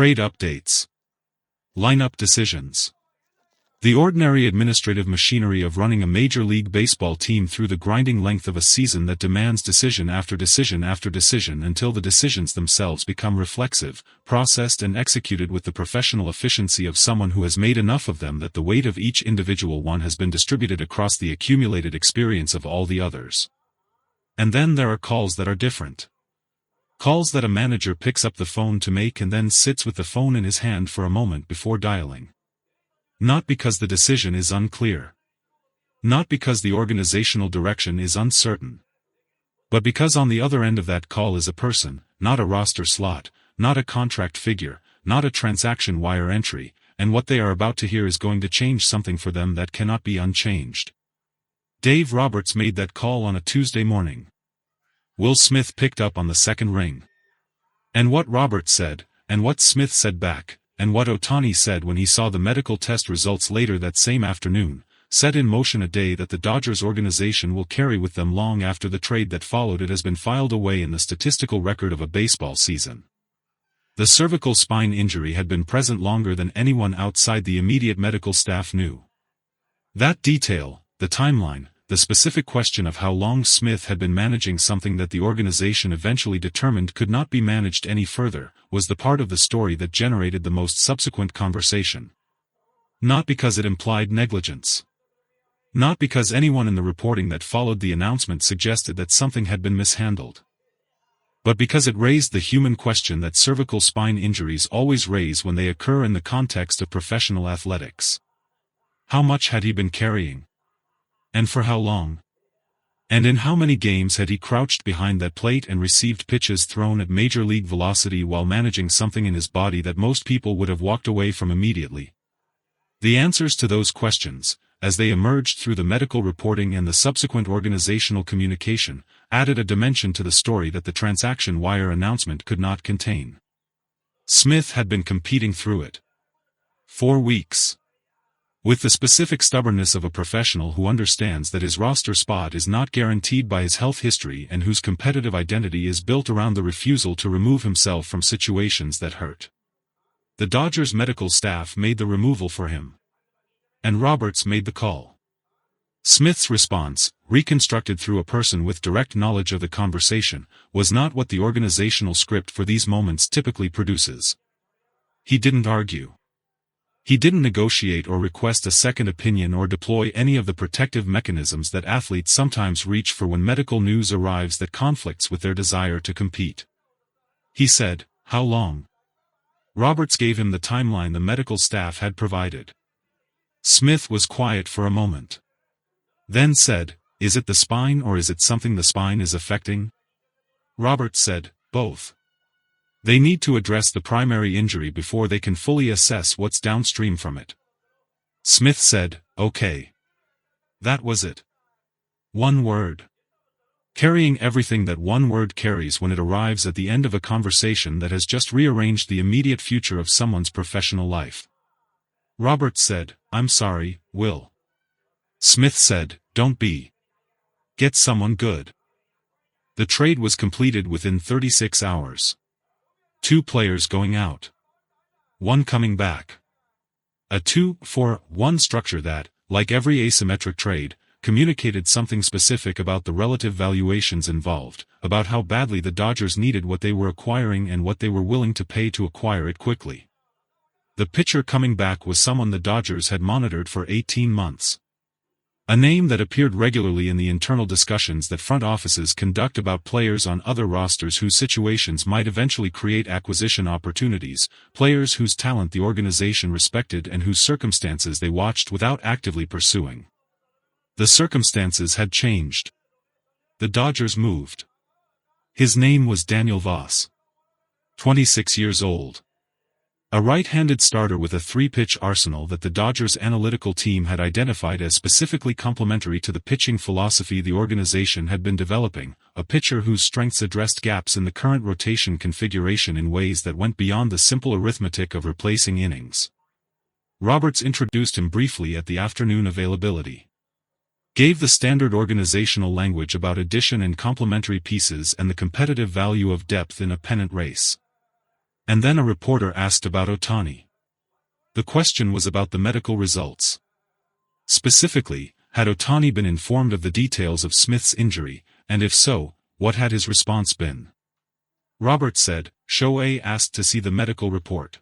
Trade updates. Lineup decisions. The ordinary administrative machinery of running a Major League Baseball team through the grinding length of a season that demands decision after decision after decision until the decisions themselves become reflexive, processed and executed with the professional efficiency of someone who has made enough of them that the weight of each individual one has been distributed across the accumulated experience of all the others. And then there are calls that are different. Calls that a manager picks up the phone to make and then sits with the phone in his hand for a moment before dialing. Not because the decision is unclear. Not because the organizational direction is uncertain. But because on the other end of that call is a person, not a roster slot, not a contract figure, not a transaction wire entry, and what they are about to hear is going to change something for them that cannot be unchanged. Dave Roberts made that call on a Tuesday morning. Will Smith picked up on the second ring. And what Roberts said, and what Smith said back, and what Ohtani said when he saw the medical test results later that same afternoon, set in motion a day that the Dodgers organization will carry with them long after the trade that followed it has been filed away in the statistical record of a baseball season. The cervical spine injury had been present longer than anyone outside the immediate medical staff knew. That detail, the timeline, the specific question of how long Smith had been managing something that the organization eventually determined could not be managed any further, was the part of the story that generated the most subsequent conversation. Not because it implied negligence. Not because anyone in the reporting that followed the announcement suggested that something had been mishandled. But because it raised the human question that cervical spine injuries always raise when they occur in the context of professional athletics. How much had he been carrying? And for how long? And in how many games had he crouched behind that plate and received pitches thrown at major league velocity while managing something in his body that most people would have walked away from immediately? The answers to those questions, as they emerged through the medical reporting and the subsequent organizational communication, added a dimension to the story that the transaction wire announcement could not contain. Smith had been competing through it. 4 weeks. With the specific stubbornness of a professional who understands that his roster spot is not guaranteed by his health history and whose competitive identity is built around the refusal to remove himself from situations that hurt. The Dodgers medical staff made the removal for him. And Roberts made the call. Smith's response, reconstructed through a person with direct knowledge of the conversation, was not what the organizational script for these moments typically produces. He didn't argue. He didn't negotiate or request a second opinion or deploy any of the protective mechanisms that athletes sometimes reach for when medical news arrives that conflicts with their desire to compete. He said, "How long?" Roberts gave him the timeline the medical staff had provided. Smith was quiet for a moment. Then said, "Is it the spine or is it something the spine is affecting?" Roberts said, "Both. They need to address the primary injury before they can fully assess what's downstream from it." Smith said, "Okay." That was it. One word. Carrying everything that one word carries when it arrives at the end of a conversation that has just rearranged the immediate future of someone's professional life. Roberts said, "I'm sorry, Will." Smith said, "Don't be. Get someone good." The trade was completed within 36 hours. 2 players going out. 1 coming back. A 2-for-1 structure that, like every asymmetric trade, communicated something specific about the relative valuations involved, about how badly the Dodgers needed what they were acquiring and what they were willing to pay to acquire it quickly. The pitcher coming back was someone the Dodgers had monitored for 18 months. A name that appeared regularly in the internal discussions that front offices conduct about players on other rosters whose situations might eventually create acquisition opportunities, players whose talent the organization respected and whose circumstances they watched without actively pursuing. The circumstances had changed. The Dodgers moved. His name was Daniel Voss. 26 years old. A right-handed starter with a 3-pitch arsenal that the Dodgers analytical team had identified as specifically complementary to the pitching philosophy the organization had been developing, a pitcher whose strengths addressed gaps in the current rotation configuration in ways that went beyond the simple arithmetic of replacing innings. Roberts introduced him briefly at the afternoon availability. Gave the standard organizational language about addition and complementary pieces and the competitive value of depth in a pennant race. And then a reporter asked about Ohtani. The question was about the medical results. Specifically, had Ohtani been informed of the details of Smith's injury, and if so, what had his response been? Robert said, Shohei asked to see the medical report.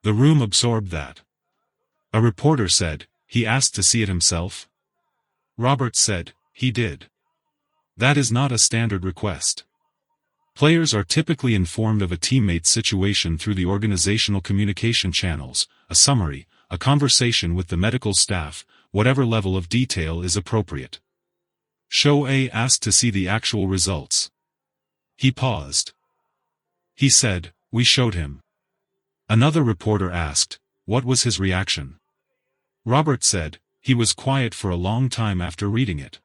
The room absorbed that. A reporter said, he asked to see it himself? Robert said, he did. That is not a standard request. Players are typically informed of a teammate's situation through the organizational communication channels, a summary, a conversation with the medical staff, whatever level of detail is appropriate. Shohei asked to see the actual results. He paused. He said, we showed him. Another reporter asked, what was his reaction? Robert said, he was quiet for a long time after reading it.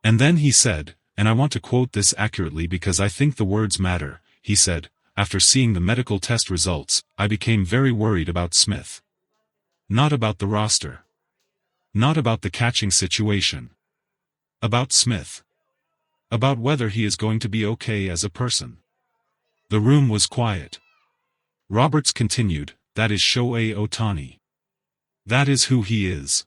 And then he said, and I want to quote this accurately because I think the words matter, he said, after seeing the medical test results, I became very worried about Smith. Not about the roster. Not about the catching situation. About Smith. About whether he is going to be okay as a person. The room was quiet. Roberts continued, that is Shohei Ohtani. That is who he is.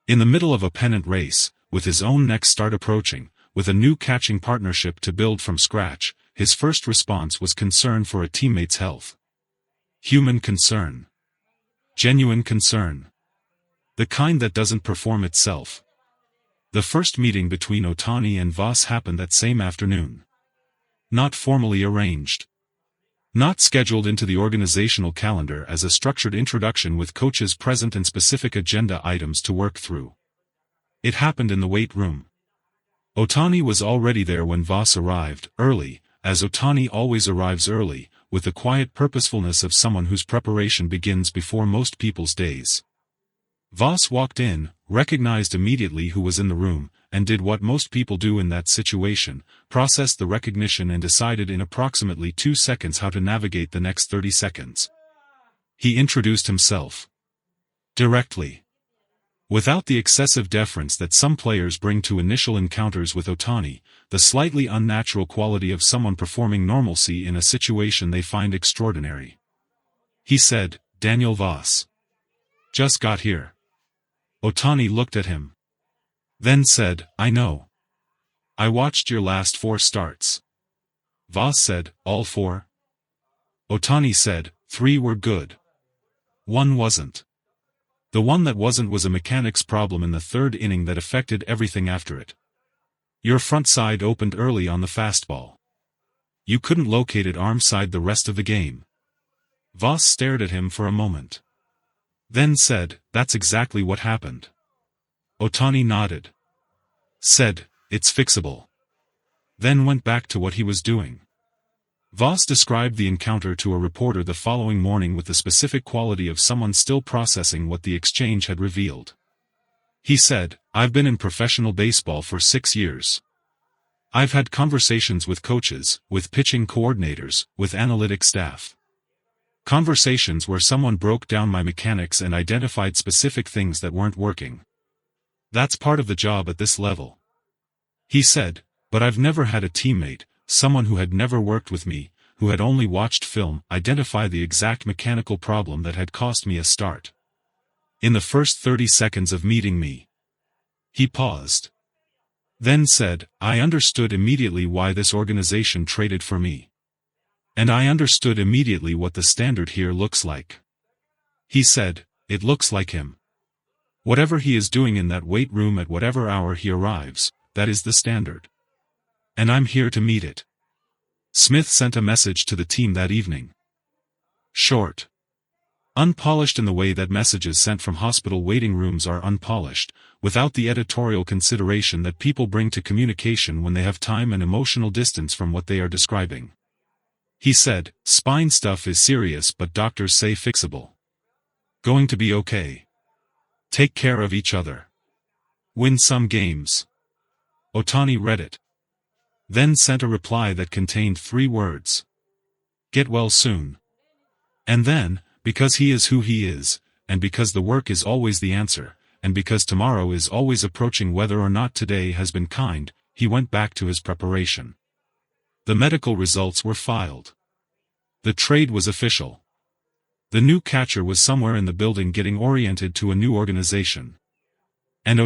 In the middle of a pennant race, with his own next start approaching, with a new catching partnership to build from scratch, his first response was concern for a teammate's health. Human concern. Genuine concern. The kind that doesn't perform itself. The first meeting between Ohtani and Voss happened that same afternoon. Not formally arranged. Not scheduled into the organizational calendar as a structured introduction with coaches present and specific agenda items to work through. It happened in the weight room. Ohtani was already there when Voss arrived, early, as Ohtani always arrives early, with the quiet purposefulness of someone whose preparation begins before most people's days. Voss walked in, recognized immediately who was in the room, and did what most people do in that situation, processed the recognition and decided in approximately 2 seconds how to navigate the next 30 seconds. He introduced himself. Directly. Without the excessive deference that some players bring to initial encounters with Ohtani, the slightly unnatural quality of someone performing normalcy in a situation they find extraordinary. He said, Daniel Voss. Just got here. Ohtani looked at him. Then said, I know. I watched your last 4 starts. Voss said, all 4? Ohtani said, 3 were good. 1 wasn't. The one that wasn't was a mechanics problem in the 3rd inning that affected everything after it. Your front side opened early on the fastball. You couldn't locate it arm side the rest of the game. Voss stared at him for a moment. Then said, that's exactly what happened. Ohtani nodded. Said, it's fixable. Then went back to what he was doing. Voss described the encounter to a reporter the following morning with the specific quality of someone still processing what the exchange had revealed. He said, I've been in professional baseball for 6 years. I've had conversations with coaches, with pitching coordinators, with analytic staff. Conversations where someone broke down my mechanics and identified specific things that weren't working. That's part of the job at this level. He said, but I've never had a teammate, someone who had never worked with me, who had only watched film, identify the exact mechanical problem that had cost me a start. In the first 30 seconds of meeting me. He paused. Then said, I understood immediately why this organization traded for me. And I understood immediately what the standard here looks like. He said, it looks like him. Whatever he is doing in that weight room at whatever hour he arrives, that is the standard. And I'm here to meet it. Smith sent a message to the team that evening. Short. Unpolished in the way that messages sent from hospital waiting rooms are unpolished, without the editorial consideration that people bring to communication when they have time and emotional distance from what they are describing. He said, spine stuff is serious but doctors say fixable. Going to be okay. Take care of each other. Win some games. Ohtani read it. Then sent a reply that contained 3 words. Get well soon. And then, because he is who he is, and because the work is always the answer, and because tomorrow is always approaching whether or not today has been kind, he went back to his preparation. The medical results were filed. The trade was official. The new catcher was somewhere in the building getting oriented to a new organization. And